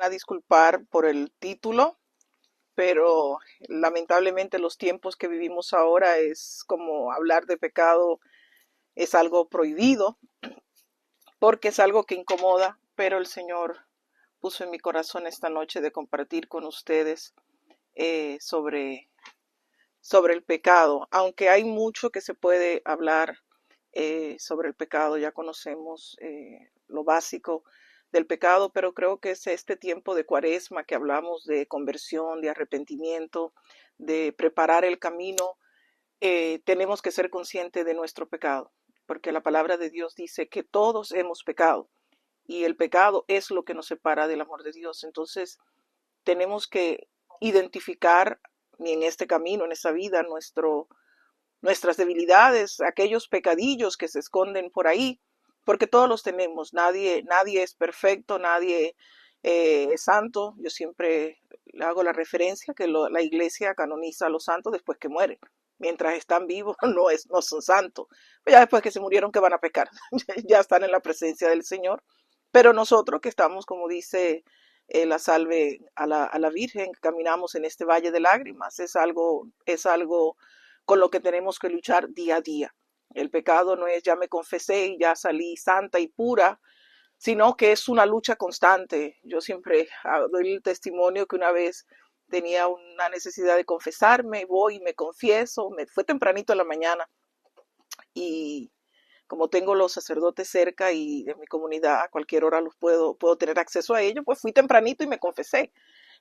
a disculpar por el título, pero lamentablemente los tiempos que vivimos ahora es como hablar de pecado, es algo prohibido porque es algo que incomoda, pero el Señor puso en mi corazón esta noche de compartir con ustedes sobre el pecado. Aunque hay mucho que se puede hablar sobre el pecado, ya conocemos lo básico del pecado, pero creo que es este tiempo de Cuaresma que hablamos de conversión, de arrepentimiento, de preparar el camino. Tenemos que ser conscientes de nuestro pecado, porque la palabra de Dios dice que todos hemos pecado y el pecado es lo que nos separa del amor de Dios. Entonces, tenemos que identificar en este camino, en esta vida, nuestras debilidades, aquellos pecadillos que se esconden por ahí, porque todos los tenemos. Nadie es perfecto, nadie es santo. Yo siempre hago la referencia que la iglesia canoniza a los santos después que mueren. Mientras están vivos no son santos. Pues ya después que se murieron, que van a pecar. Ya están en la presencia del Señor. Pero nosotros que estamos, como dice la salve a la Virgen, caminamos en este valle de lágrimas, es algo con lo que tenemos que luchar día a día. El pecado no es ya me confesé y ya salí santa y pura, sino que es una lucha constante. Yo siempre doy el testimonio que una vez tenía una necesidad de confesarme, voy y me confieso, fue tempranito en la mañana y como tengo los sacerdotes cerca y de mi comunidad a cualquier hora puedo tener acceso a ellos, pues fui tempranito y me confesé.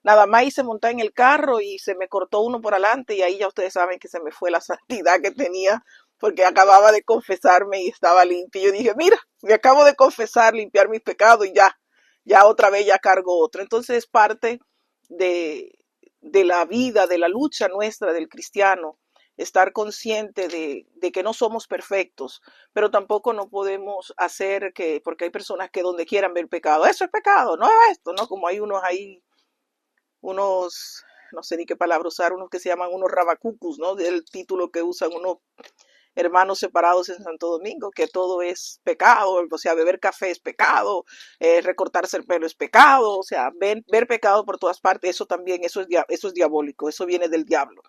Nada más hice montar en el carro y se me cortó uno por adelante y ahí ya ustedes saben que se me fue la santidad que tenía porque acababa de confesarme y estaba limpio. Yo dije, mira, me acabo de confesar, limpiar mis pecados y ya otra vez ya cargo otro. Entonces es parte de, de la vida, de la lucha nuestra del cristiano, estar consciente de que no somos perfectos, pero tampoco no podemos hacer que, porque hay personas que donde quieran ver pecado, eso es pecado, no es esto, ¿no? Como hay unos ahí, unos, no sé ni qué palabra usar, unos que se llaman unos rabacucus, ¿no? Del título que usan unos hermanos separados en Santo Domingo, que todo es pecado, o sea, beber café es pecado, recortarse el pelo es pecado, o sea, ver pecado por todas partes, eso también, eso es diabólico, eso viene del diablo,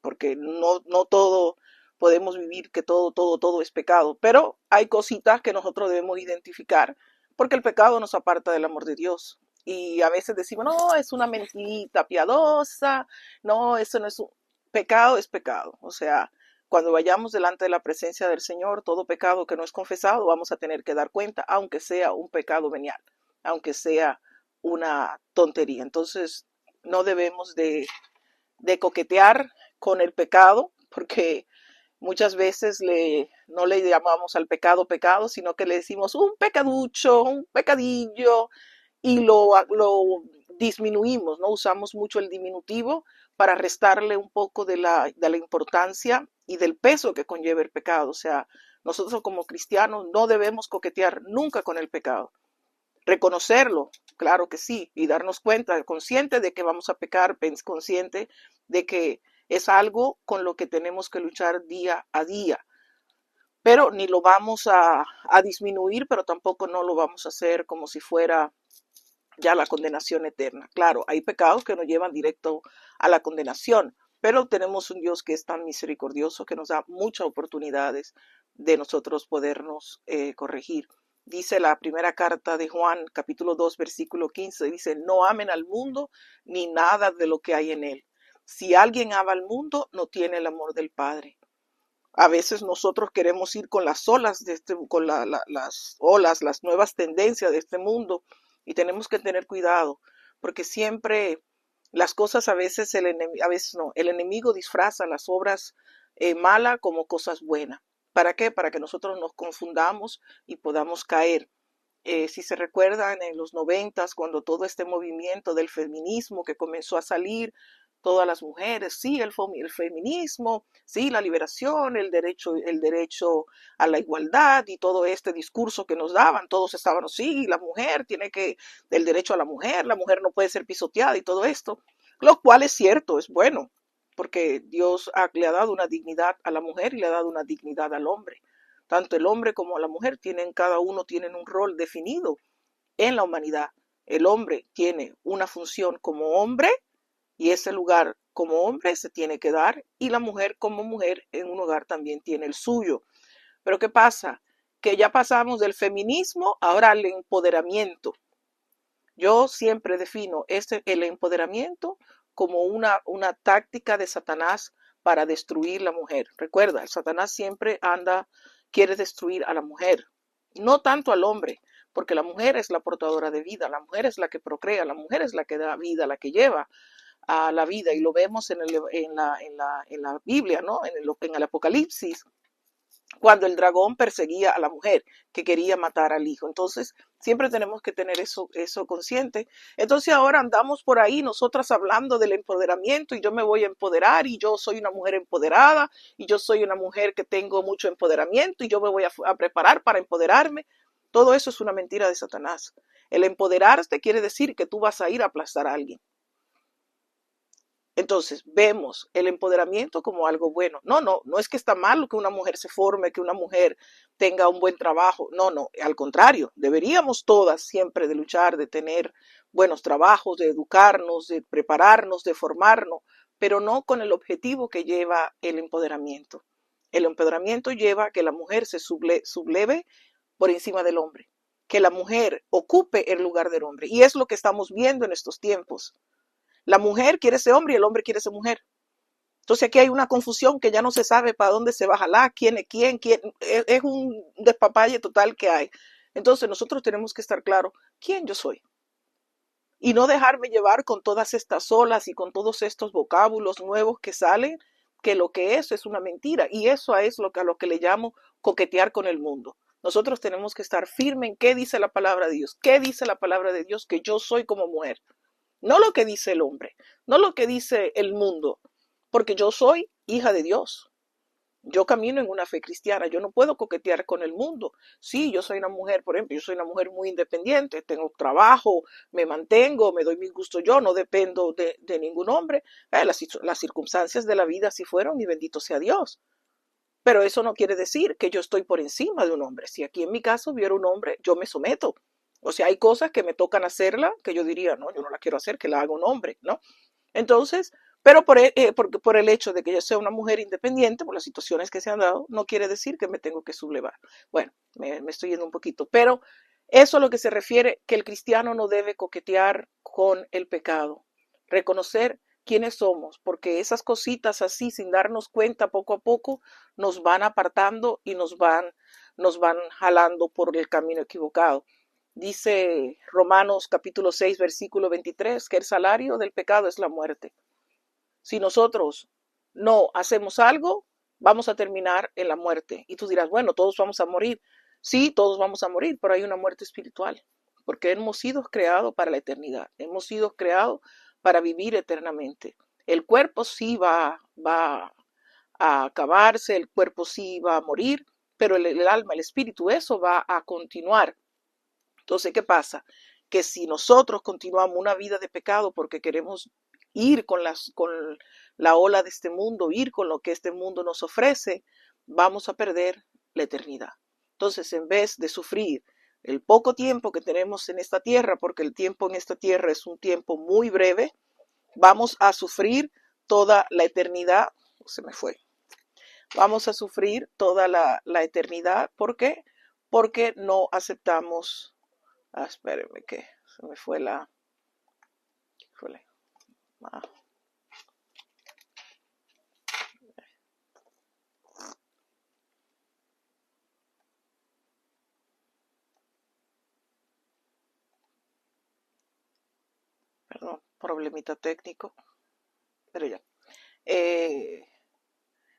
porque no todo podemos vivir que todo es pecado, pero hay cositas que nosotros debemos identificar, porque el pecado nos aparta del amor de Dios. Y a veces decimos, no, es una mentirita piadosa, no, eso no es un pecado, es pecado. O sea, cuando vayamos delante de la presencia del Señor, todo pecado que no es confesado, vamos a tener que dar cuenta, aunque sea un pecado venial, aunque sea una tontería. Entonces, no debemos de coquetear con el pecado, porque muchas veces no le llamamos al pecado pecado, sino que le decimos un pecaducho, un pecadillo, y lo disminuimos, ¿no? Usamos mucho el diminutivo para restarle un poco de la importancia y del peso que conlleva el pecado. O sea, nosotros como cristianos no debemos coquetear nunca con el pecado. Reconocerlo, claro que sí, y darnos cuenta, consciente de que vamos a pecar, consciente de que es algo con lo que tenemos que luchar día a día. Pero ni lo vamos a disminuir, pero tampoco no lo vamos a hacer como si fuera ya la condenación eterna. Claro, hay pecados que nos llevan directo a la condenación, pero tenemos un Dios que es tan misericordioso que nos da muchas oportunidades de nosotros podernos corregir. Dice la primera carta de Juan, capítulo 2, versículo 15, dice, no amen al mundo ni nada de lo que hay en él. Si alguien ama al mundo, no tiene el amor del Padre. A veces nosotros queremos ir con las olas con las olas, las nuevas tendencias de este mundo, y tenemos que tener cuidado, porque siempre las cosas a veces a veces no, el enemigo disfraza las obras malas como cosas buenas. ¿Para qué? Para que nosotros nos confundamos y podamos caer. Si se recuerdan en los 90, cuando todo este movimiento del feminismo que comenzó a salir, todas las mujeres, sí, el feminismo, sí, la liberación, el derecho a la igualdad y todo este discurso que nos daban, todos estaban, sí, la mujer tiene el derecho a la mujer no puede ser pisoteada y todo esto, lo cual es cierto, es bueno, porque Dios le ha dado una dignidad a la mujer y le ha dado una dignidad al hombre. Tanto el hombre como la mujer cada uno tienen un rol definido en la humanidad, El hombre tiene una función como hombre y ese lugar como hombre se tiene que dar, y la mujer como mujer en un hogar también tiene el suyo. Pero ¿qué pasa? Que ya pasamos del feminismo ahora al empoderamiento. Yo siempre defino el empoderamiento como una táctica de Satanás para destruir la mujer. Recuerda, el Satanás siempre quiere destruir a la mujer, no tanto al hombre, porque la mujer es la portadora de vida, la mujer es la que procrea, la mujer es la que da vida, la que lleva a la vida, y lo vemos en la Biblia, ¿no? En el Apocalipsis, cuando el dragón perseguía a la mujer que quería matar al hijo. Entonces, siempre tenemos que tener eso consciente. Entonces, ahora andamos por ahí nosotras hablando del empoderamiento, y yo me voy a empoderar, y yo soy una mujer empoderada, y yo soy una mujer que tengo mucho empoderamiento, y yo me voy a preparar para empoderarme. Todo eso es una mentira de Satanás. El empoderarte quiere decir que tú vas a ir a aplastar a alguien. Entonces, vemos el empoderamiento como algo bueno. No es que está mal que una mujer se forme, que una mujer tenga un buen trabajo. No, al contrario, deberíamos todas siempre de luchar, de tener buenos trabajos, de educarnos, de prepararnos, de formarnos, pero no con el objetivo que lleva el empoderamiento. El empoderamiento lleva a que la mujer se subleve por encima del hombre, que la mujer ocupe el lugar del hombre. Y es lo que estamos viendo en estos tiempos. La mujer quiere ser hombre y el hombre quiere ser mujer. Entonces aquí hay una confusión que ya no se sabe para dónde se va a jalar, quién es quién. Es un despapalle total que hay. Entonces nosotros tenemos que estar claros quién yo soy. Y no dejarme llevar con todas estas olas y con todos estos vocábulos nuevos que salen, que lo que es una mentira. Y eso es a lo que le llamo coquetear con el mundo. Nosotros tenemos que estar firmes en qué dice la palabra de Dios. ¿Qué dice la palabra de Dios que yo soy como mujer? No lo que dice el hombre, no lo que dice el mundo, porque yo soy hija de Dios. Yo camino en una fe cristiana, yo no puedo coquetear con el mundo. Sí, yo soy una mujer, por ejemplo, yo soy una mujer muy independiente, tengo trabajo, me mantengo, me doy mis gustos yo, no dependo de ningún hombre. Las circunstancias de la vida así fueron y bendito sea Dios. Pero eso no quiere decir que yo estoy por encima de un hombre. Si aquí en mi caso hubiera un hombre, yo me someto. O sea, hay cosas que me tocan hacerla que yo diría, no, yo no la quiero hacer, que la haga un hombre, ¿no? Entonces, pero por el hecho de que yo sea una mujer independiente, por las situaciones que se han dado, no quiere decir que me tengo que sublevar. Bueno, me estoy yendo un poquito, pero eso es lo que se refiere, que el cristiano no debe coquetear con el pecado. Reconocer quiénes somos, porque esas cositas así, sin darnos cuenta, poco a poco, nos van apartando y nos van jalando por el camino equivocado. Dice Romanos capítulo 6, versículo 23, que el salario del pecado es la muerte. Si nosotros no hacemos algo, vamos a terminar en la muerte. Y tú dirás, bueno, todos vamos a morir. Sí, todos vamos a morir, pero hay una muerte espiritual, porque hemos sido creados para la eternidad, hemos sido creados para vivir eternamente. El cuerpo sí va a acabarse, el cuerpo sí va a morir, pero el alma, el espíritu, eso va a continuar. Entonces, ¿qué pasa? Que si nosotros continuamos una vida de pecado porque queremos ir con la ola de este mundo, ir con lo que este mundo nos ofrece, vamos a perder la eternidad. Entonces, en vez de sufrir el poco tiempo que tenemos en esta tierra, porque el tiempo en esta tierra es un tiempo muy breve, vamos a sufrir toda la eternidad. Se me fue. Vamos a sufrir toda la eternidad. ¿Por qué? Porque no aceptamos. Espérenme que se me fue la. Ah. Perdón, problemita técnico, pero ya.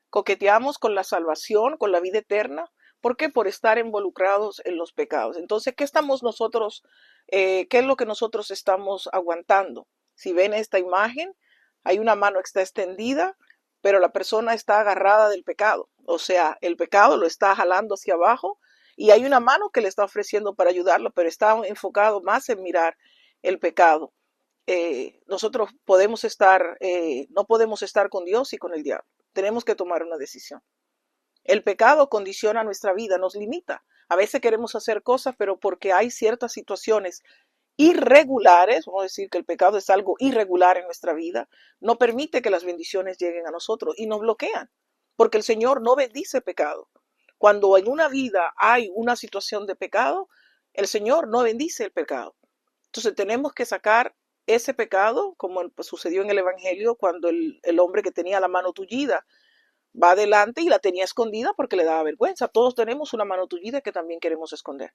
Coqueteamos con la salvación, con la vida eterna. ¿Por qué? Por estar involucrados en los pecados. Entonces, ¿qué estamos nosotros, qué es lo que nosotros estamos aguantando? Si ven esta imagen, hay una mano que está extendida, pero la persona está agarrada del pecado. O sea, el pecado lo está jalando hacia abajo y hay una mano que le está ofreciendo para ayudarlo, pero está enfocado más en mirar el pecado. Nosotros no podemos estar con Dios y con el diablo. Tenemos que tomar una decisión. El pecado condiciona nuestra vida, nos limita. A veces queremos hacer cosas, pero porque hay ciertas situaciones irregulares, vamos a decir que el pecado es algo irregular en nuestra vida, no permite que las bendiciones lleguen a nosotros y nos bloquean, porque el Señor no bendice pecado. Cuando en una vida hay una situación de pecado, el Señor no bendice el pecado. Entonces tenemos que sacar ese pecado, como sucedió en el Evangelio, cuando el hombre que tenía la mano tullida va adelante y la tenía escondida porque le daba vergüenza. Todos tenemos una mano tullida que también queremos esconder.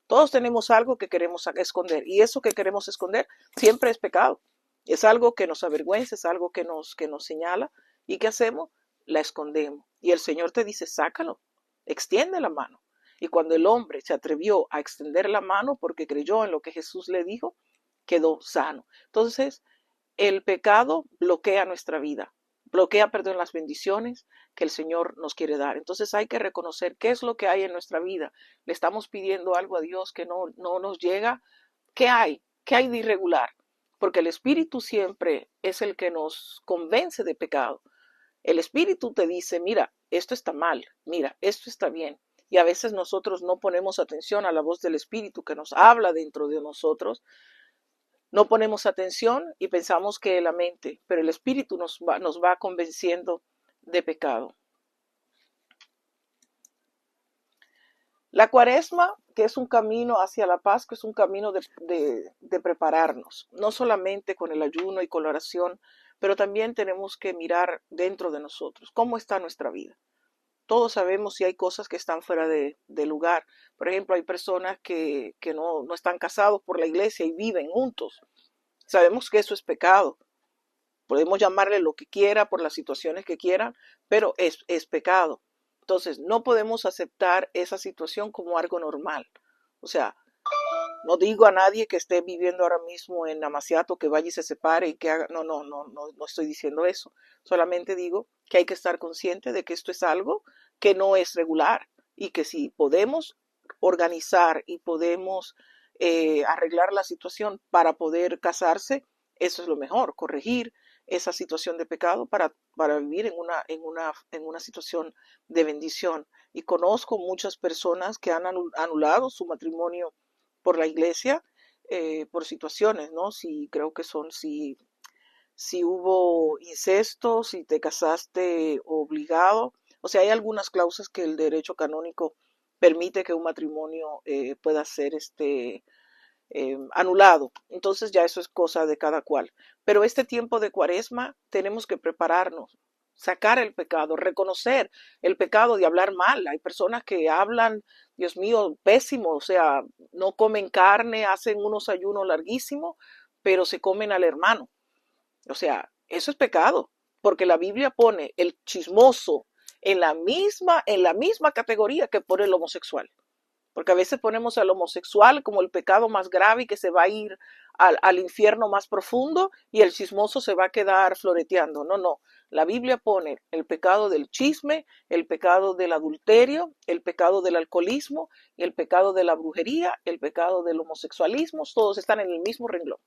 Todos tenemos algo que queremos esconder y eso que queremos esconder siempre es pecado. Es algo que nos avergüenza, es algo que nos señala. ¿Y qué hacemos? La escondemos. Y el Señor te dice, sácalo, extiende la mano. Y cuando el hombre se atrevió a extender la mano porque creyó en lo que Jesús le dijo, quedó sano. Entonces, el pecado bloquea nuestra vida, bloquea, perdón, las bendiciones que el Señor nos quiere dar. Entonces hay que reconocer qué es lo que hay en nuestra vida. Le estamos pidiendo algo a Dios que no nos llega. ¿Qué hay? ¿Qué hay de irregular? Porque el Espíritu siempre es el que nos convence de pecado. El Espíritu te dice, mira, esto está mal, mira, esto está bien. Y a veces nosotros no ponemos atención a la voz del Espíritu que nos habla dentro de nosotros. No ponemos atención y pensamos que la mente, pero el Espíritu nos va convenciendo de pecado. La Cuaresma, que es un camino hacia la paz, que es un camino de prepararnos, no solamente con el ayuno y con la oración, pero también tenemos que mirar dentro de nosotros, cómo está nuestra vida. Todos sabemos si hay cosas que están fuera de lugar. Por ejemplo, hay personas que no están casados por la iglesia y viven juntos. Sabemos que eso es pecado. Podemos llamarle lo que quiera por las situaciones que quieran, pero es pecado. Entonces, no podemos aceptar esa situación como algo normal. O sea, no digo a nadie que esté viviendo ahora mismo en Amaciato que vaya y se separe y que haga, no estoy diciendo eso. Solamente digo que hay que estar consciente de que esto es algo que no es regular y que si podemos organizar y podemos arreglar la situación para poder casarse, eso es lo mejor, corregir esa situación de pecado para vivir en una situación de bendición. Y conozco muchas personas que han anulado su matrimonio por la iglesia, por situaciones, ¿no? Si creo que son, si hubo incesto, si te casaste obligado, o sea, hay algunas cláusulas que el derecho canónico permite que un matrimonio pueda ser anulado. Entonces ya eso es cosa de cada cual. Pero este tiempo de Cuaresma tenemos que prepararnos, sacar el pecado, reconocer el pecado de hablar mal. Hay personas que hablan, Dios mío, pésimo, o sea, no comen carne, hacen unos ayunos larguísimos, pero se comen al hermano. O sea, eso es pecado, porque la Biblia pone el chismoso en la misma categoría que pone el homosexual. Porque a veces ponemos al homosexual como el pecado más grave y que se va a ir al infierno más profundo y el chismoso se va a quedar floreteando. No. La Biblia pone el pecado del chisme, el pecado del adulterio, el pecado del alcoholismo, el pecado de la brujería, el pecado del homosexualismo. Todos están en el mismo renglón.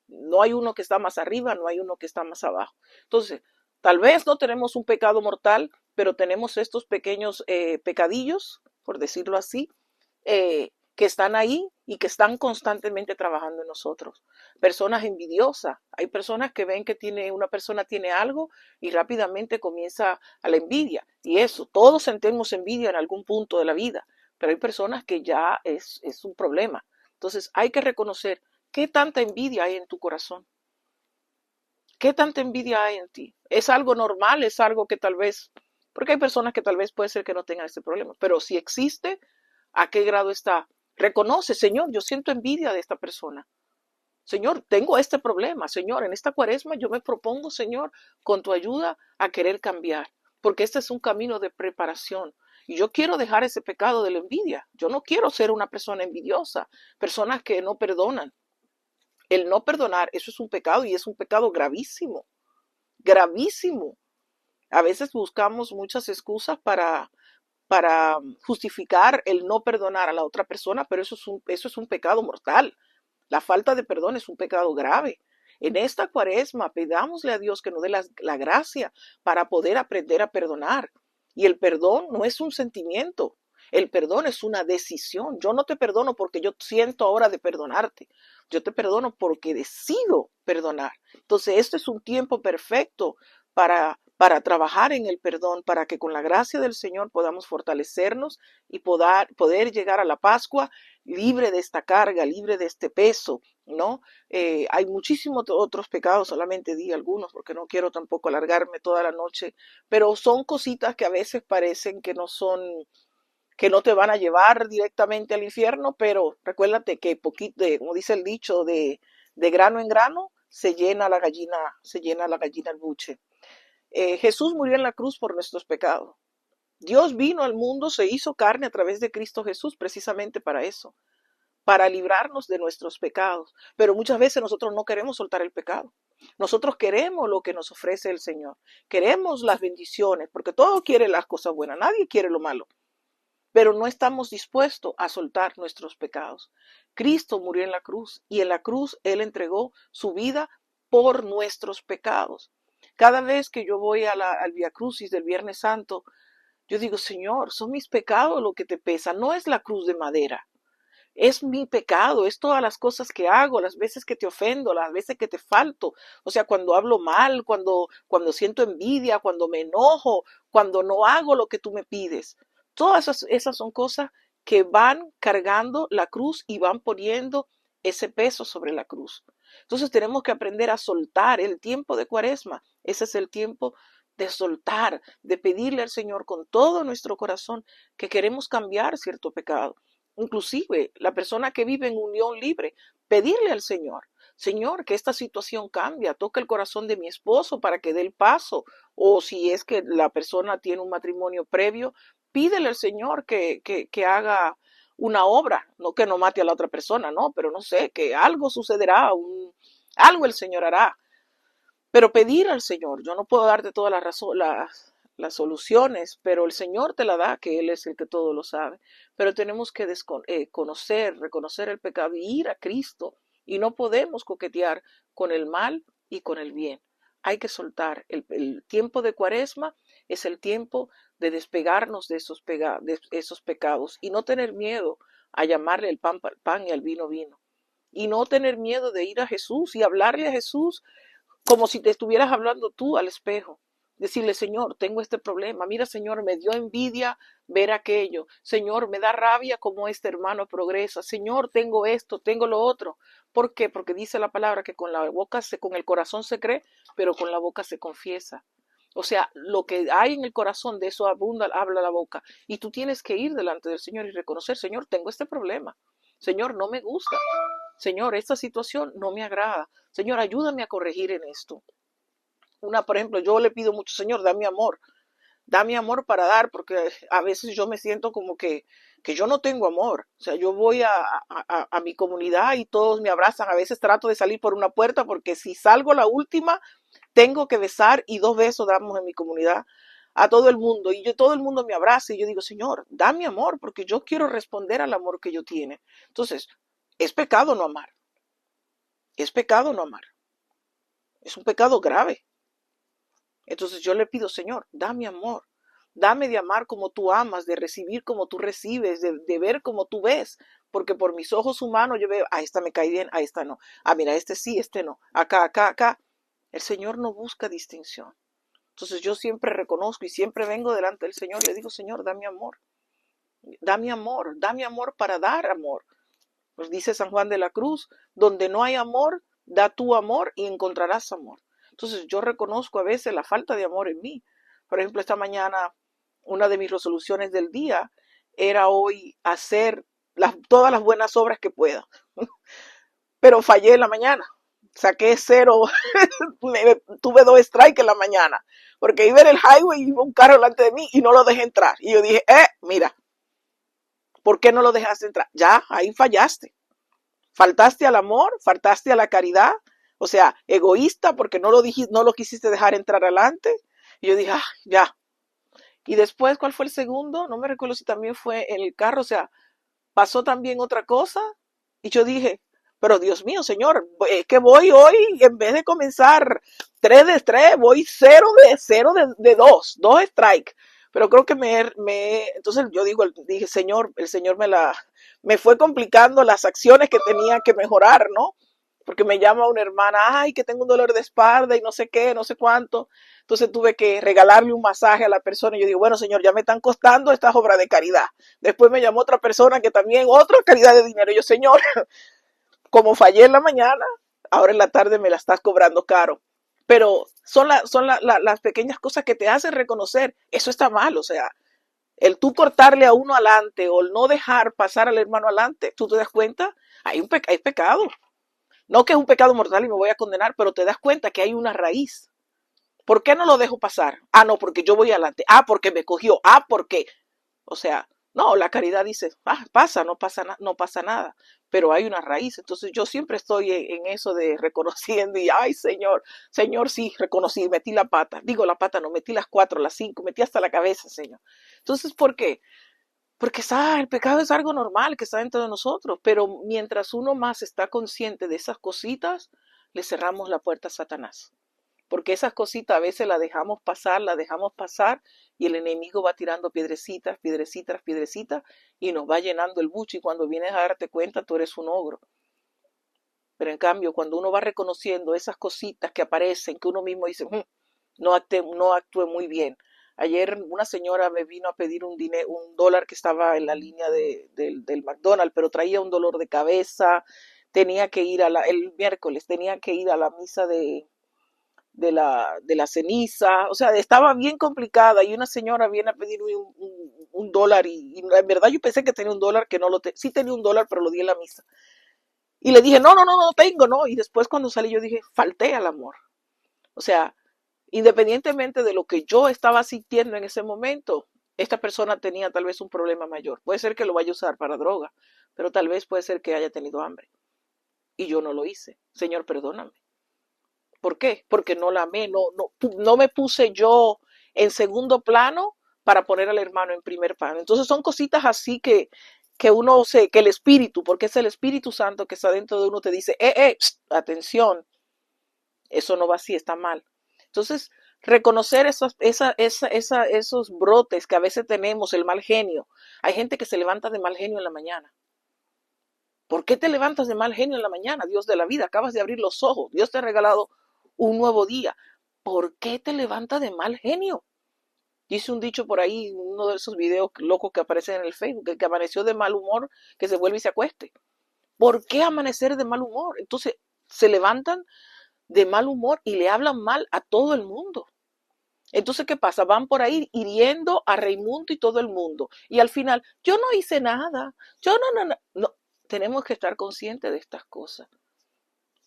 No hay uno que está más arriba, no hay uno que está más abajo. Entonces, tal vez no tenemos un pecado mortal, pero tenemos estos pequeños pecadillos, por decirlo así, que están ahí y que están constantemente trabajando en nosotros. Personas envidiosas. Hay personas que ven que una persona tiene algo y rápidamente comienza a la envidia. Y eso, todos sentimos envidia en algún punto de la vida, pero hay personas que ya es un problema. Entonces hay que reconocer qué tanta envidia hay en tu corazón. ¿Qué tanta envidia hay en ti? ¿Es algo normal? ¿Es algo que tal vez, porque hay personas que tal vez puede ser que no tengan este problema, pero si existe, ¿a qué grado está? Reconoce, Señor, yo siento envidia de esta persona. Señor, tengo este problema. Señor, en esta Cuaresma yo me propongo, Señor, con tu ayuda a querer cambiar, porque este es un camino de preparación. Y yo quiero dejar ese pecado de la envidia. Yo no quiero ser una persona envidiosa, personas que no perdonan. El no perdonar, eso es un pecado y es un pecado gravísimo, gravísimo. A veces buscamos muchas excusas para justificar el no perdonar a la otra persona, pero eso es un pecado mortal. La falta de perdón es un pecado grave. En esta Cuaresma, pidámosle a Dios que nos dé la gracia para poder aprender a perdonar. Y el perdón no es un sentimiento. El perdón es una decisión. Yo no te perdono porque yo siento ahora de perdonarte. Yo te perdono porque decido perdonar. Entonces, este es un tiempo perfecto para trabajar en el perdón, para que con la gracia del Señor podamos fortalecernos y poder llegar a la Pascua libre de esta carga, libre de este peso, ¿no? Hay muchísimos otros pecados, solamente di algunos porque no quiero tampoco alargarme toda la noche, pero son cositas que a veces parecen que no son, que no te van a llevar directamente al infierno, pero recuérdate que poquito, como dice el dicho, de grano en grano se llena la gallina el buche. Jesús murió en la cruz por nuestros pecados. Dios vino al mundo, se hizo carne a través de Cristo Jesús precisamente para eso, para librarnos de nuestros pecados. Pero muchas veces nosotros no queremos soltar el pecado. Nosotros queremos lo que nos ofrece el Señor. Queremos las bendiciones, porque todo quiere las cosas buenas, nadie quiere lo malo. Pero no estamos dispuestos a soltar nuestros pecados. Cristo murió en la cruz y en la cruz Él entregó su vida por nuestros pecados. Cada vez que yo voy al Vía Crucis del Viernes Santo, yo digo, Señor, son mis pecados lo que te pesa, no es la cruz de madera. Es mi pecado, es todas las cosas que hago, las veces que te ofendo, las veces que te falto. O sea, cuando hablo mal, cuando siento envidia, cuando me enojo, cuando no hago lo que tú me pides. Todas esas son cosas que van cargando la cruz y van poniendo ese peso sobre la cruz. Entonces tenemos que aprender a soltar el tiempo de Cuaresma. Ese es el tiempo de soltar, de pedirle al Señor con todo nuestro corazón que queremos cambiar cierto pecado. Inclusive la persona que vive en unión libre, pedirle al Señor, Señor, que esta situación cambie, toca el corazón de mi esposo para que dé el paso, o si es que la persona tiene un matrimonio previo, pídele al Señor que haga una obra, no que no mate a la otra persona, no, pero no sé, que algo sucederá, algo el Señor hará. Pero pedir al Señor, yo no puedo darte todas las soluciones, pero el Señor te la da, que Él es el que todo lo sabe. Pero tenemos que conocer, reconocer el pecado y ir a Cristo. Y no podemos coquetear con el mal y con el bien. Hay que soltar. El tiempo de Cuaresma es el tiempo de despegarnos de esos pecados y no tener miedo a llamarle el pan pan y al vino vino. Y no tener miedo de ir a Jesús y hablarle a Jesús como si te estuvieras hablando tú al espejo. Decirle, Señor, tengo este problema. Mira, Señor, me dio envidia ver aquello. Señor, me da rabia como este hermano progresa. Señor, tengo esto, tengo lo otro. ¿Por qué? Porque dice la palabra que con la boca con el corazón se cree, pero con la boca se confiesa. O sea, lo que hay en el corazón, de eso abunda, habla la boca. Y tú tienes que ir delante del Señor y reconocer, Señor, tengo este problema. Señor, no me gusta. Señor, esta situación no me agrada. Señor, ayúdame a corregir en esto. Por ejemplo, yo le pido mucho, Señor, dame amor para dar, porque a veces yo me siento como que yo no tengo amor. O sea, yo voy a mi comunidad y todos me abrazan. A veces trato de salir por una puerta porque si salgo la última, tengo que besar y 2 besos damos en mi comunidad a todo el mundo. Y todo el mundo me abraza y yo digo, Señor, dame amor porque yo quiero responder al amor que yo tiene. Entonces, es pecado no amar. Es pecado no amar. Es un pecado grave. Entonces yo le pido, Señor, dame amor. Dame de amar como tú amas, de recibir como tú recibes, de ver como tú ves. Porque por mis ojos humanos yo veo, esta me cae bien, esta no. Mira, este sí, este no. Acá, acá, acá. El Señor no busca distinción. Entonces yo siempre reconozco y siempre vengo delante del Señor y le digo, Señor, dame amor. Dame amor para dar amor. Pues dice San Juan de la Cruz, donde no hay amor, da tu amor y encontrarás amor. Entonces yo reconozco a veces la falta de amor en mí. Por ejemplo, esta mañana, una de mis resoluciones del día era hoy hacer todas las buenas obras que pueda. Pero fallé en la mañana. Saqué 0, tuve 2 strikes en la mañana. Porque iba en el highway y iba un carro delante de mí y no lo dejé entrar. Y yo dije, mira, ¿por qué no lo dejaste entrar? Ya, ahí fallaste. Faltaste al amor, faltaste a la caridad, o sea, egoísta porque no lo quisiste dejar entrar adelante. Y yo dije, ya. Y después, ¿cuál fue el segundo? No me recuerdo si también fue en el carro, o sea, pasó también otra cosa. Y yo dije, pero Dios mío, Señor, es que voy hoy, en vez de comenzar 3 de 3, voy 0 de 2 strikes. Pero creo que entonces yo dije, Señor, el Señor me fue complicando las acciones que tenía que mejorar, ¿no? Porque me llama una hermana, ay, que tengo un dolor de espalda y no sé qué, no sé cuánto. Entonces tuve que regalarle un masaje a la persona y yo digo, bueno, Señor, ya me están costando estas obras de caridad. Después me llamó otra persona que también, otra calidad de dinero. Y yo, Señor, como fallé en la mañana, ahora en la tarde me la estás cobrando caro. Pero las pequeñas cosas que te hacen reconocer, eso está mal, o sea, el tú cortarle a uno adelante o el no dejar pasar al hermano adelante, tú te das cuenta, hay pecado. No que es un pecado mortal y me voy a condenar, pero te das cuenta que hay una raíz. ¿Por qué no lo dejo pasar? Ah, no, porque yo voy adelante. Ah, porque me cogió. Ah, porque. O sea, no, la caridad dice, ah, pasa, no pasa nada. Pero hay una raíz. Entonces yo siempre estoy en eso de reconociendo y, ay, Señor, Señor, sí, reconocí, metí la pata. Digo la pata, no, metí las 4, las 5, metí hasta la cabeza, Señor. Entonces, ¿por qué? Porque el pecado es algo normal que está dentro de nosotros, pero mientras uno más está consciente de esas cositas, le cerramos la puerta a Satanás. Porque esas cositas a veces las dejamos pasar y el enemigo va tirando piedrecitas, piedrecitas, piedrecitas y nos va llenando el buche y cuando vienes a darte cuenta tú eres un ogro. Pero en cambio, cuando uno va reconociendo esas cositas que aparecen, que uno mismo dice, no actué muy bien. Ayer una señora me vino a pedir un dólar que estaba en la línea del McDonald's, pero traía un dolor de cabeza, tenía que ir el miércoles, tenía que ir a la misa de la ceniza, o sea, estaba bien complicada y una señora viene a pedir un dólar y en verdad yo pensé que tenía un dólar que no sí tenía un dólar, pero lo di en la misa. Y le dije, no tengo, no. Y después cuando salí yo dije, falté al amor. O sea, independientemente de lo que yo estaba sintiendo en ese momento, esta persona tenía tal vez un problema mayor. Puede ser que lo vaya a usar para droga, pero tal vez puede ser que haya tenido hambre. Y yo no lo hice. Señor, perdóname. ¿Por qué? Porque no la amé, no me puse yo en segundo plano para poner al hermano en primer plano. Entonces son cositas así que el espíritu, porque es el Espíritu Santo que está dentro de uno, te dice, pst, atención, eso no va así, está mal. Entonces, reconocer esos brotes que a veces tenemos, el mal genio. Hay gente que se levanta de mal genio en la mañana. ¿Por qué te levantas de mal genio en la mañana? Dios de la vida, acabas de abrir los ojos, Dios te ha regalado un nuevo día. ¿Por qué te levantas de mal genio? Dice un dicho por ahí, uno de esos videos locos que aparecen en el Facebook, el que amaneció de mal humor, que se vuelve y se acueste. ¿Por qué amanecer de mal humor? Entonces se levantan de mal humor y le hablan mal a todo el mundo. Entonces, ¿qué pasa? Van por ahí hiriendo a Raimundo y todo el mundo. Y al final, yo no hice nada. Yo no. Tenemos que estar conscientes de estas cosas.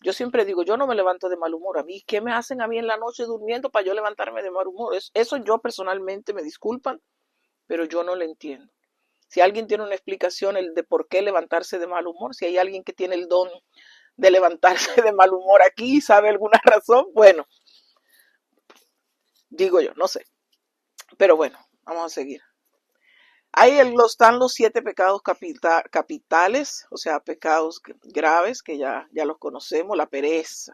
Yo siempre digo, yo no me levanto de mal humor. A mí, ¿qué me hacen a mí en la noche durmiendo para yo levantarme de mal humor? Eso yo personalmente me disculpan, pero yo no lo entiendo. Si alguien tiene una explicación el de por qué levantarse de mal humor, si hay alguien que tiene el don de levantarse de mal humor aquí y sabe alguna razón, bueno, digo yo, no sé. Pero bueno, vamos a seguir. Ahí están los 7 pecados capitales, o sea, pecados graves que ya los conocemos, la pereza.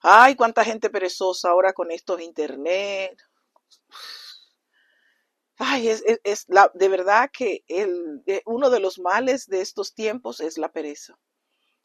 Ay, cuánta gente perezosa ahora con estos internet. Ay, de verdad que uno de los males de estos tiempos es la pereza.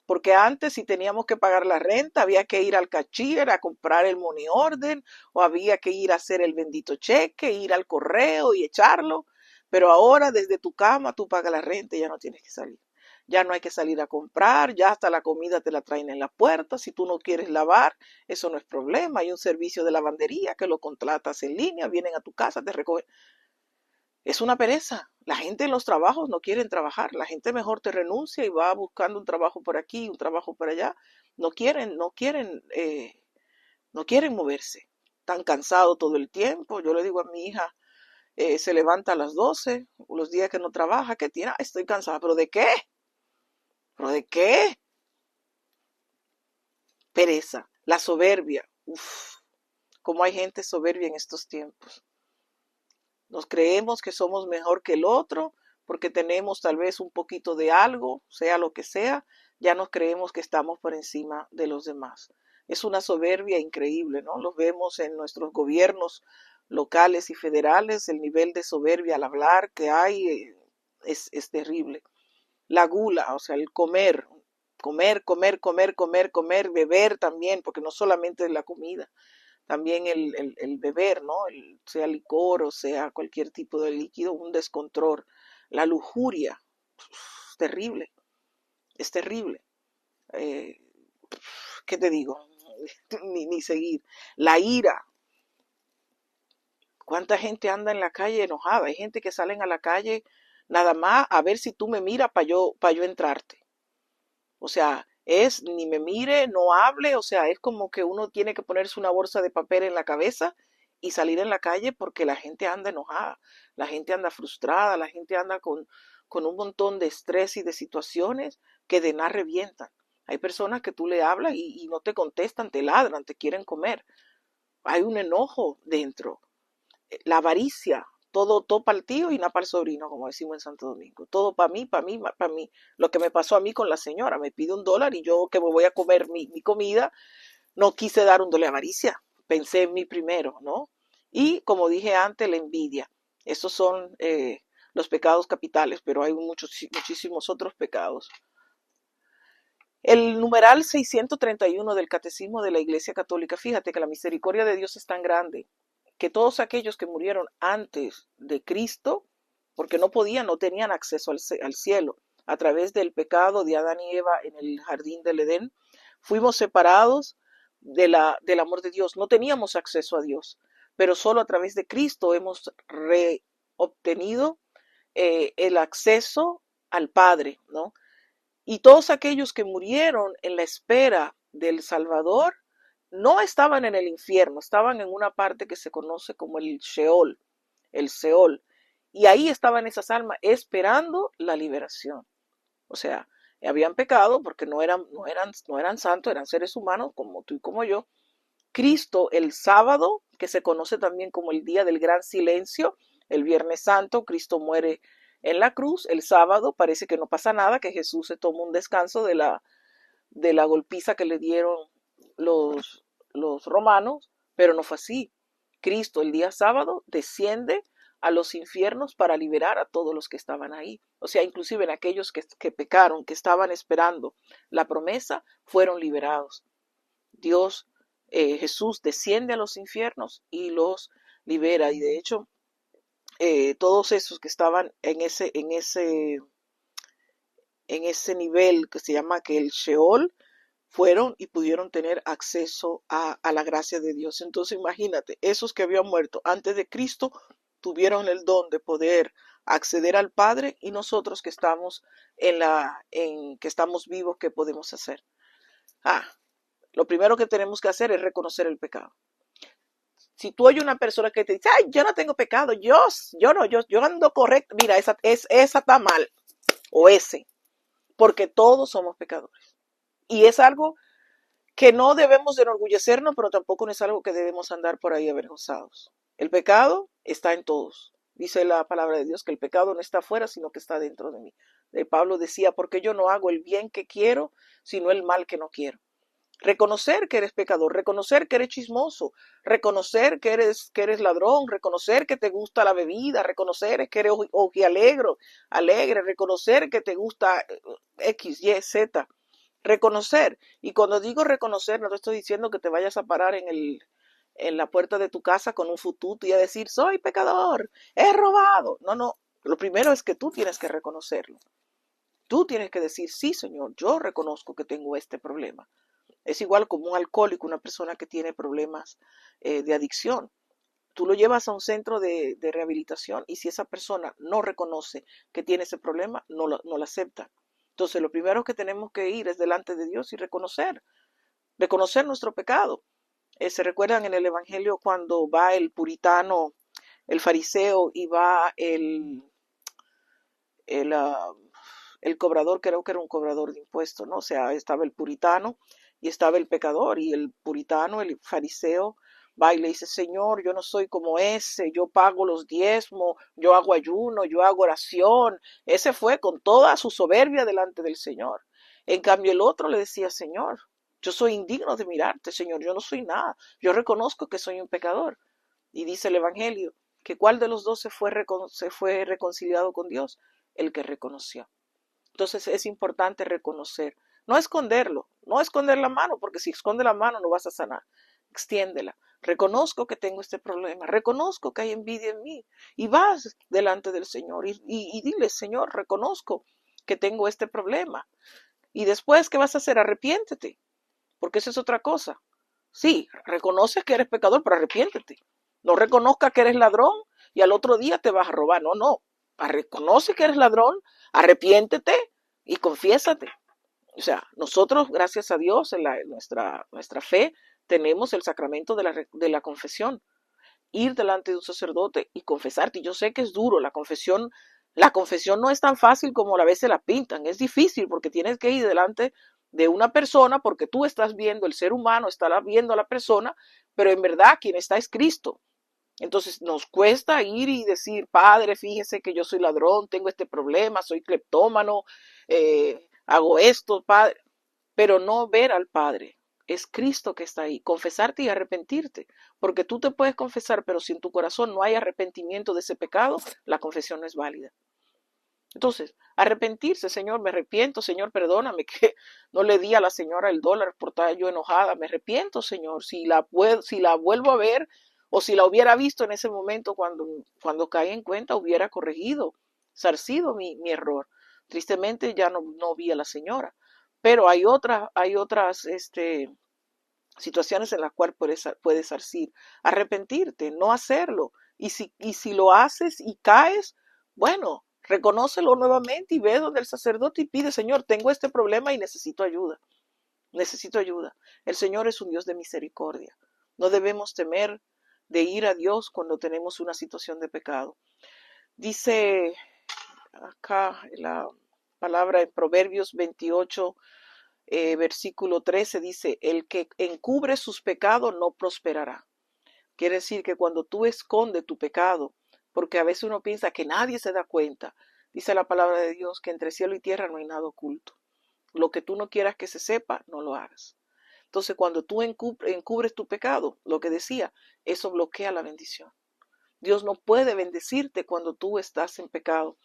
Porque antes si teníamos que pagar la renta, había que ir al cashier a comprar el money order o había que ir a hacer el bendito cheque, ir al correo y echarlo. Pero ahora desde tu cama tú pagas la renta y ya no tienes que salir. Ya no hay que salir a comprar, ya hasta la comida te la traen en la puerta. Si tú no quieres lavar, eso no es problema. Hay un servicio de lavandería que lo contratas en línea, vienen a tu casa, te recogen. Es una pereza. La gente en los trabajos no quieren trabajar. La gente mejor te renuncia y va buscando un trabajo por aquí, un trabajo por allá. No quieren moverse. Están cansados todo el tiempo. Yo le digo a mi hija, se levanta a las 12, los días que no trabaja, que tiene, estoy cansada. ¿Pero de qué? ¿Pero de qué? Pereza. La soberbia. Uf, cómo hay gente soberbia en estos tiempos. Nos creemos que somos mejor que el otro porque tenemos tal vez un poquito de algo, sea lo que sea, ya nos creemos que estamos por encima de los demás. Es una soberbia increíble, ¿no? Los vemos en nuestros gobiernos, locales y federales, el nivel de soberbia al hablar que hay es terrible. La gula, o sea, el comer, comer, beber también, porque no solamente es la comida, también el beber, ¿no? Sea licor o sea cualquier tipo de líquido, un descontrol. La lujuria, es terrible, es terrible. Eh, ¿Qué te digo? Ni seguir. La ira. ¿Cuánta gente anda en la calle enojada? Hay gente que salen a la calle nada más a ver si tú me miras para yo entrarte. O sea, es ni me mire, no hable, o sea, es como que uno tiene que ponerse una bolsa de papel en la cabeza y salir en la calle porque la gente anda enojada, la gente anda frustrada, la gente anda con un montón de estrés y de situaciones que de nada revientan. Hay personas que tú le hablas y no te contestan, te ladran, te quieren comer. Hay un enojo dentro. La avaricia, todo para el tío y nada para el sobrino, como decimos en Santo Domingo. Todo para mí, para mí, para mí. Lo que me pasó a mí con la señora, me pide $1 y yo que me voy a comer mi comida, no quise dar $1 de avaricia, pensé en mí primero, ¿no? Y como dije antes, la envidia. Esos son los pecados capitales, pero hay muchísimos otros pecados. El numeral 631 del Catecismo de la Iglesia Católica, fíjate que la misericordia de Dios es tan grande que todos aquellos que murieron antes de Cristo, porque no podían, no tenían acceso al cielo, a través del pecado de Adán y Eva en el jardín del Edén, fuimos separados del amor de Dios, no teníamos acceso a Dios, pero solo a través de Cristo hemos reobtenido el acceso al Padre, ¿no? Y todos aquellos que murieron en la espera del Salvador no estaban en el infierno, estaban en una parte que se conoce como el Sheol, el Seol. Y ahí estaban esas almas esperando la liberación. O sea, habían pecado porque no eran santos, eran seres humanos como tú y como yo. Cristo el sábado, que se conoce también como el día del gran silencio, el Viernes Santo, Cristo muere en la cruz, el sábado parece que no pasa nada, que Jesús se toma un descanso de la golpiza que le dieron los romanos, pero no fue así. Cristo el día sábado desciende a los infiernos para liberar a todos los que estaban ahí. O sea, inclusive en aquellos que pecaron, que estaban esperando la promesa, fueron liberados. Dios, Jesús desciende a los infiernos y los libera. Y de hecho, todos esos que estaban en ese nivel que se llama que el Sheol, fueron y pudieron tener acceso a la gracia de Dios. Entonces imagínate, esos que habían muerto antes de Cristo tuvieron el don de poder acceder al Padre, y nosotros que estamos que estamos vivos, ¿qué podemos hacer? Lo primero que tenemos que hacer es reconocer el pecado. Si tú oyes una persona que te dice, ay, yo no tengo pecado, yo ando correcto, mira, esa está mal, o ese, porque todos somos pecadores. Y es algo que no debemos de enorgullecernos, pero tampoco no es algo que debemos andar por ahí avergonzados. El pecado está en todos. Dice la palabra de Dios que el pecado no está afuera, sino que está dentro de mí. Pablo decía, porque yo no hago el bien que quiero, sino el mal que no quiero. Reconocer que eres pecador, reconocer que eres chismoso, reconocer que eres ladrón, reconocer que te gusta la bebida, reconocer que eres alegre, reconocer que te gusta X, Y, Z. Reconocer. Y cuando digo reconocer, no te estoy diciendo que te vayas a parar en la puerta de tu casa con un fututo y a decir, soy pecador, he robado. No, no. Lo primero es que tú tienes que reconocerlo. Tú tienes que decir, sí, Señor, yo reconozco que tengo este problema. Es igual como un alcohólico, una persona que tiene problemas de adicción. Tú lo llevas a un centro de rehabilitación y si esa persona no reconoce que tiene ese problema, no lo acepta. Entonces, lo primero que tenemos que ir es delante de Dios y reconocer nuestro pecado. Se recuerdan en el Evangelio cuando va el puritano, el fariseo, y va el, uh, el cobrador, creo que era un cobrador de impuestos, ¿no? O sea, estaba el puritano y estaba el pecador, y el puritano, el fariseo, va y le dice, Señor, yo no soy como ese, yo pago los diezmos, yo hago ayuno, yo hago oración. Ese fue con toda su soberbia delante del Señor. En cambio, el otro le decía, Señor, yo soy indigno de mirarte, Señor, yo no soy nada, yo reconozco que soy un pecador. Y dice el Evangelio que ¿cuál de los dos se fue reconciliado con Dios? El que reconoció. Entonces es importante reconocer, no esconderlo, no esconder la mano, porque si esconde la mano no vas a sanar. Extiéndela. Reconozco que tengo este problema, reconozco que hay envidia en mí y vas delante del Señor y dile, Señor, reconozco que tengo este problema. Y después, ¿qué vas a hacer? Arrepiéntete, porque eso es otra cosa. Sí, reconoces que eres pecador, pero arrepiéntete. No reconozca que eres ladrón y al otro día te vas a robar. No, no. Reconoce que eres ladrón, arrepiéntete y confiésate. O sea, nosotros, gracias a Dios, en nuestra fe, tenemos el sacramento de la confesión. Ir delante de un sacerdote y confesarte. Y yo sé que es duro, la confesión no es tan fácil como a veces la pintan. Es difícil porque tienes que ir delante de una persona porque tú estás viendo, el ser humano está viendo a la persona, pero en verdad quien está es Cristo. Entonces nos cuesta ir y decir, Padre, fíjese que yo soy ladrón, tengo este problema, soy cleptómano, hago esto, Padre, pero no ver al Padre. Es Cristo que está ahí, confesarte y arrepentirte, porque tú te puedes confesar, pero si en tu corazón no hay arrepentimiento de ese pecado, la confesión no es válida. Entonces, arrepentirse, Señor, me arrepiento, Señor, perdóname que no le di a la señora el dólar por estar yo enojada, me arrepiento, Señor, si la vuelvo a ver o si la hubiera visto en ese momento cuando caí en cuenta, hubiera corregido, sarcido mi error. Tristemente ya no vi a la señora, pero hay otras situaciones en las cuales puedes sarcir, arrepentirte, no hacerlo. Y si lo haces y caes, bueno, reconócelo nuevamente y ve donde el sacerdote y pide, Señor, tengo este problema y necesito ayuda. Necesito ayuda. El Señor es un Dios de misericordia. No debemos temer de ir a Dios cuando tenemos una situación de pecado. Dice acá la palabra en Proverbios 28, versículo 13, dice, el que encubre sus pecados no prosperará. Quiere decir que cuando tú escondes tu pecado, porque a veces uno piensa que nadie se da cuenta, dice la palabra de Dios que entre cielo y tierra no hay nada oculto. Lo que tú no quieras que se sepa, no lo hagas. Entonces, cuando tú encubres tu pecado, lo que decía, eso bloquea la bendición. Dios no puede bendecirte cuando tú estás en pecado.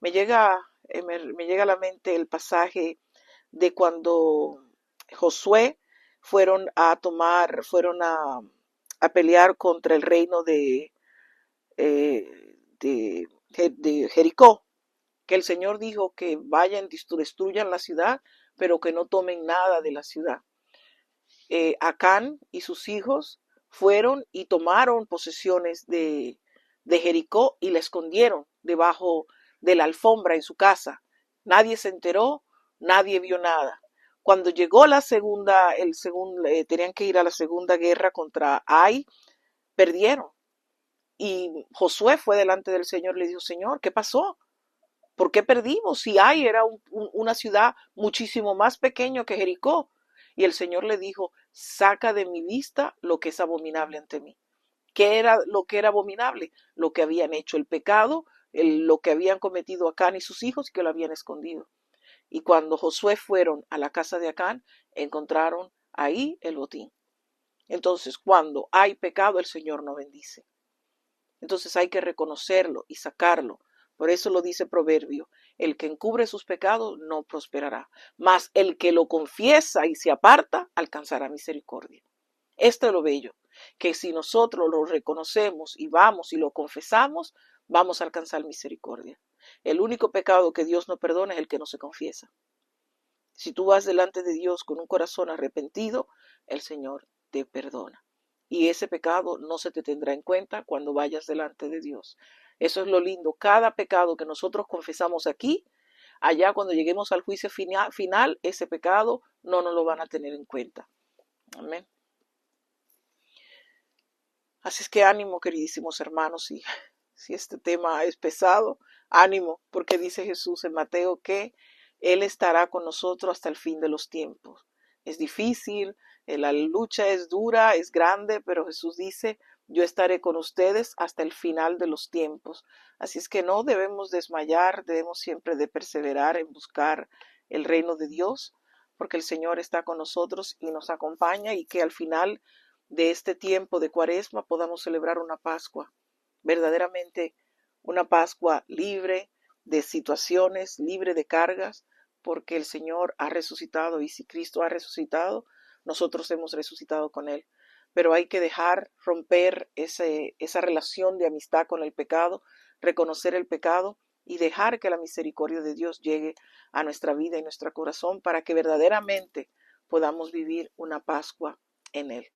Me llega a la mente el pasaje de cuando Josué fueron a pelear contra el reino de Jericó, que el Señor dijo que vayan, destruyan la ciudad, pero que no tomen nada de la ciudad. Acán y sus hijos fueron y tomaron posesiones de Jericó y la escondieron debajo de la alfombra en su casa. Nadie se enteró, nadie vio nada. Cuando llegó tenían que ir a la segunda guerra contra Ai, perdieron. Y Josué fue delante del Señor y le dijo, Señor, ¿qué pasó? ¿Por qué perdimos? Si Ai era una ciudad muchísimo más pequeña que Jericó. Y el Señor le dijo, saca de mi vista lo que es abominable ante mí. ¿Qué era lo que era abominable? Lo que habían hecho, el pecado, lo que habían cometido Acán y sus hijos y que lo habían escondido. Y cuando Josué fueron a la casa de Acán, encontraron ahí el botín. Entonces, cuando hay pecado, el Señor no bendice. Entonces hay que reconocerlo y sacarlo. Por eso lo dice Proverbio, el que encubre sus pecados no prosperará, mas el que lo confiesa y se aparta alcanzará misericordia. Esto es lo bello, que si nosotros lo reconocemos y vamos y lo confesamos, vamos a alcanzar misericordia. El único pecado que Dios no perdona es el que no se confiesa. Si tú vas delante de Dios con un corazón arrepentido, el Señor te perdona. Y ese pecado no se te tendrá en cuenta cuando vayas delante de Dios. Eso es lo lindo. Cada pecado que nosotros confesamos aquí, allá cuando lleguemos al juicio final, ese pecado no nos lo van a tener en cuenta. Amén. Así es que ánimo, queridísimos hermanos, si este tema es pesado, ánimo, porque dice Jesús en Mateo que Él estará con nosotros hasta el fin de los tiempos. Es difícil, la lucha es dura, es grande, pero Jesús dice, yo estaré con ustedes hasta el final de los tiempos. Así es que no debemos desmayar, debemos siempre de perseverar en buscar el reino de Dios, porque el Señor está con nosotros y nos acompaña y que al final de este tiempo de Cuaresma podamos celebrar una Pascua, verdaderamente una Pascua libre de situaciones, libre de cargas, porque el Señor ha resucitado y si Cristo ha resucitado, nosotros hemos resucitado con Él. Pero hay que dejar romper esa relación de amistad con el pecado, reconocer el pecado y dejar que la misericordia de Dios llegue a nuestra vida y nuestro corazón para que verdaderamente podamos vivir una Pascua en Él.